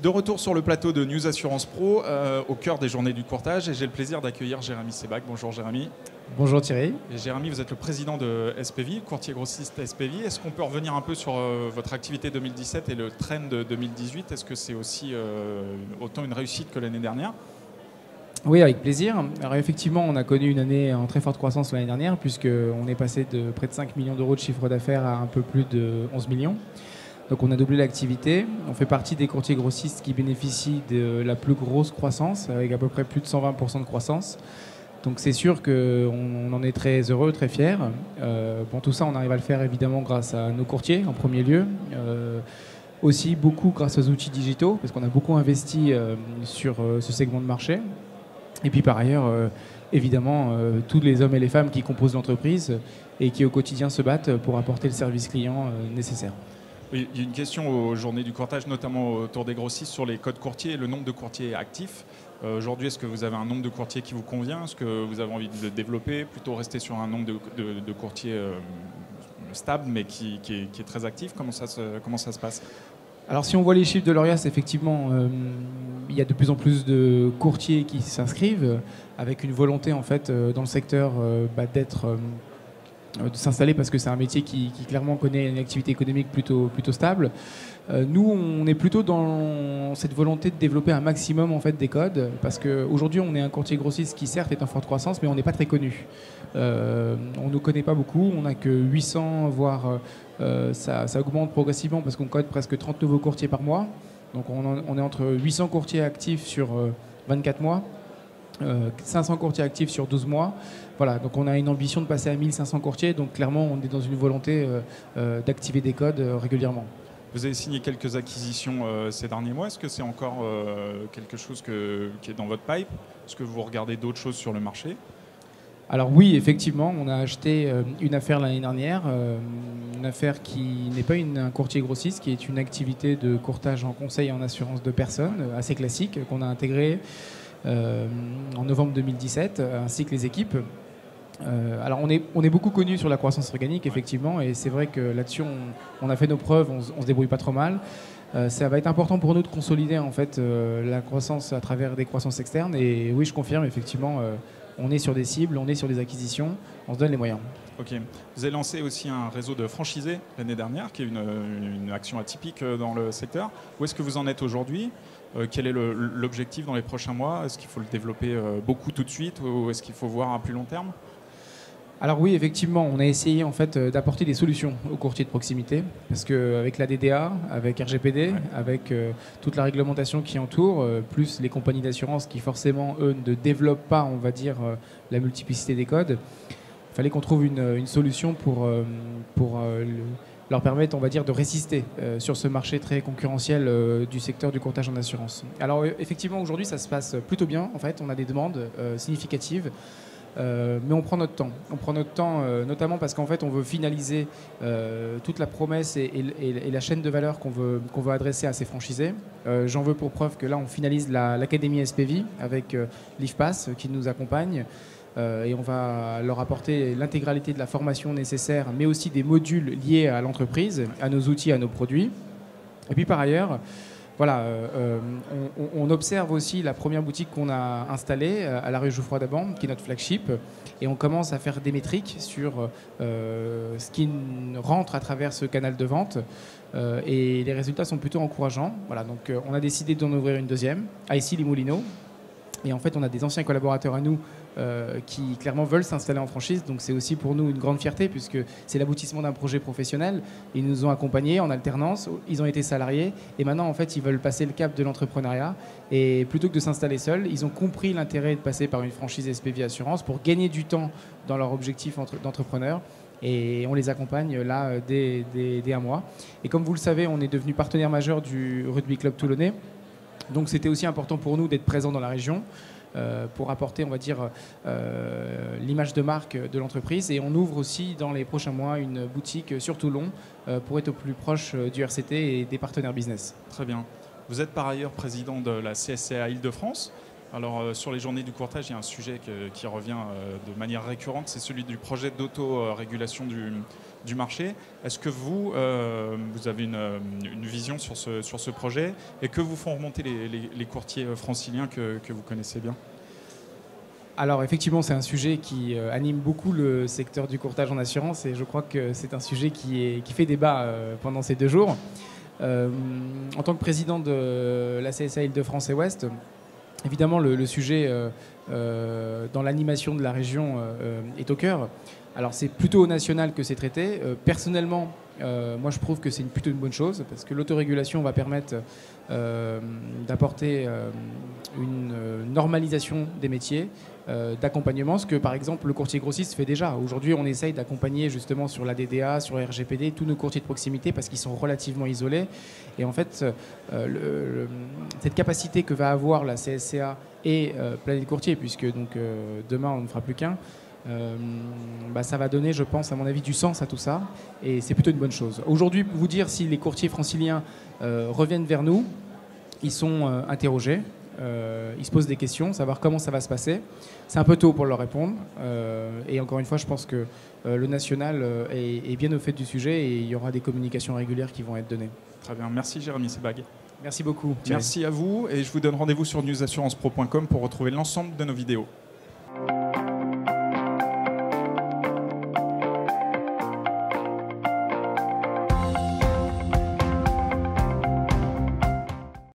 De retour sur le plateau de News Assurance Pro, au cœur des journées du courtage, et j'ai le plaisir d'accueillir Jérémy Sebac. Bonjour Jérémy. Bonjour Thierry. Et Jérémy, vous êtes le président de SPV, courtier grossiste SPV. Est-ce qu'on peut revenir un peu sur votre activité 2017 et le trend de 2018? Est-ce que c'est aussi autant une réussite que l'année dernière? Oui, avec plaisir. Alors effectivement, on a connu une année en très forte croissance l'année dernière, puisqu'on est passé de près de 5 millions d'euros de chiffre d'affaires à un peu plus de 11 millions. Donc on a doublé l'activité. On fait partie des courtiers grossistes qui bénéficient de la plus grosse croissance, avec à peu près plus de 120% de croissance. Donc c'est sûr qu'on en est très heureux, très fiers. Bon, tout ça, on arrive à le faire évidemment grâce à nos courtiers en premier lieu. Aussi beaucoup grâce aux outils digitaux, parce qu'on a beaucoup investi sur ce segment de marché. Et puis par ailleurs, évidemment, tous les hommes et les femmes qui composent l'entreprise et qui au quotidien se battent pour apporter le service client nécessaire. Oui, il y a une question aux journées du courtage, notamment autour des grossistes, sur les codes courtiers et le nombre de courtiers actifs. Aujourd'hui, est-ce que vous avez un nombre de courtiers qui vous convient? Est-ce que vous avez envie de le développer? Plutôt rester sur un nombre de courtiers stable, mais qui est très actif? Comment ça se passe? Alors si on voit les chiffres de l'Orias, effectivement, il y a de plus en plus de courtiers qui s'inscrivent, avec une volonté en fait dans le secteur de s'installer, parce que c'est un métier qui clairement connaît une activité économique plutôt stable. Nous, on est plutôt dans cette volonté de développer un maximum en fait des codes, parce qu'aujourd'hui, on est un courtier grossiste qui certes est en forte croissance, mais on n'est pas très connu. On ne nous connaît pas beaucoup, on n'a que 800, voire ça augmente progressivement parce qu'on code presque 30 nouveaux courtiers par mois. Donc on est entre 800 courtiers actifs sur 24 mois. 500 courtiers actifs sur 12 mois. Voilà, donc on a une ambition de passer à 1500 courtiers, donc clairement on est dans une volonté d'activer des codes régulièrement. Vous avez signé quelques acquisitions ces derniers mois. Est-ce que c'est encore quelque chose qui est dans votre pipe? Est-ce que vous regardez d'autres choses sur le marché? Alors oui, effectivement, on a acheté une affaire l'année dernière, une affaire qui n'est pas un courtier grossiste, qui est une activité de courtage en conseil et en assurance de personnes, assez classique, qu'on a intégrée en novembre 2017, ainsi que les équipes. Alors on est beaucoup connu sur la croissance organique, effectivement, et c'est vrai que là-dessus on a fait nos preuves, on se débrouille pas trop mal. Ça va être important pour nous de consolider en fait la croissance à travers des croissances externes, et oui, je confirme, effectivement, on est sur des cibles, on est sur des acquisitions, on se donne les moyens. Ok. Vous avez lancé aussi un réseau de franchisés l'année dernière, qui est une action atypique dans le secteur. Où est-ce que vous en êtes aujourd'hui? Quel est l'objectif dans les prochains mois? Est-ce qu'il faut le développer beaucoup tout de suite, ou est-ce qu'il faut voir à plus long terme? Alors oui, effectivement, on a essayé en fait d'apporter des solutions aux courtiers de proximité, parce qu'avec la DDA, avec RGPD, avec toute la réglementation qui entoure, plus les compagnies d'assurance qui forcément, eux, ne développent pas, on va dire, la multiplicité des codes, il fallait qu'on trouve une solution pour leur permettre, on va dire, de résister sur ce marché très concurrentiel du secteur du courtage en assurance. Alors effectivement, aujourd'hui, ça se passe plutôt bien. En fait, on a des demandes significatives. Mais on prend notre temps. On prend notre temps notamment parce qu'en fait on veut finaliser toute la promesse et la chaîne de valeur qu'on veut adresser à ces franchisés. J'en veux pour preuve que là on finalise l'académie SPV avec l'IFPAS qui nous accompagne. Et on va leur apporter l'intégralité de la formation nécessaire, mais aussi des modules liés à l'entreprise, à nos outils, à nos produits. Et puis par ailleurs, voilà, on observe aussi la première boutique qu'on a installée à la rue Jouffroy-d'Aban, qui est notre flagship, et on commence à faire des métriques sur ce qui rentre à travers ce canal de vente, et les résultats sont plutôt encourageants. Voilà, donc on a décidé d'en ouvrir une deuxième, à Issy-les-Moulineaux, et en fait on a des anciens collaborateurs à nous qui clairement veulent s'installer en franchise, donc c'est aussi pour nous une grande fierté puisque c'est l'aboutissement d'un projet professionnel. Ils nous ont accompagnés en alternance, ils ont été salariés et maintenant en fait ils veulent passer le cap de l'entrepreneuriat, et plutôt que de s'installer seuls, ils ont compris l'intérêt de passer par une franchise SPV Assurance pour gagner du temps dans leur objectif d'entrepreneur. Et on les accompagne là dès un mois. Et comme vous le savez, on est devenu partenaire majeur du Rugby Club Toulonnais. Donc c'était aussi important pour nous d'être présents dans la région pour apporter, on va dire, l'image de marque de l'entreprise. Et on ouvre aussi dans les prochains mois une boutique sur Toulon pour être au plus proche du RCT et des partenaires business. Très bien. Vous êtes par ailleurs président de la CSCA Île-de-France. Alors sur les journées du courtage, il y a un sujet qui revient de manière récurrente, c'est celui du projet d'auto-régulation du marché. Est-ce que vous avez une vision sur ce projet et que vous font remonter les courtiers franciliens que vous connaissez bien? Alors effectivement, c'est un sujet qui anime beaucoup le secteur du courtage en assurance et je crois que c'est un sujet qui fait débat pendant ces 2 jours. En tant que président de la CSA Île-de-France et Ouest, évidemment, le sujet dans l'animation de la région est au cœur. Alors c'est plutôt au national que c'est traité. Personnellement, moi je trouve que c'est plutôt une bonne chose parce que l'autorégulation va permettre d'apporter une normalisation des métiers, d'accompagnement, ce que par exemple le courtier grossiste fait déjà. Aujourd'hui on essaye d'accompagner justement sur la DDA, sur le RGPD, tous nos courtiers de proximité parce qu'ils sont relativement isolés. Et en fait, cette capacité que va avoir la CSCA et Planète Courtier, puisque donc, demain on ne fera plus qu'un, ça va donner, je pense, à mon avis, du sens à tout ça. Et c'est plutôt une bonne chose. Aujourd'hui, vous dire si les courtiers franciliens reviennent vers nous, ils sont interrogés. Ils se posent des questions, savoir comment ça va se passer. C'est un peu tôt pour leur répondre. Et encore une fois, je pense que le national est bien au fait du sujet et il y aura des communications régulières qui vont être données. Très bien. Merci Jérémy Sebag. Merci beaucoup. Merci à vous et je vous donne rendez-vous sur newsassurancepro.com pour retrouver l'ensemble de nos vidéos.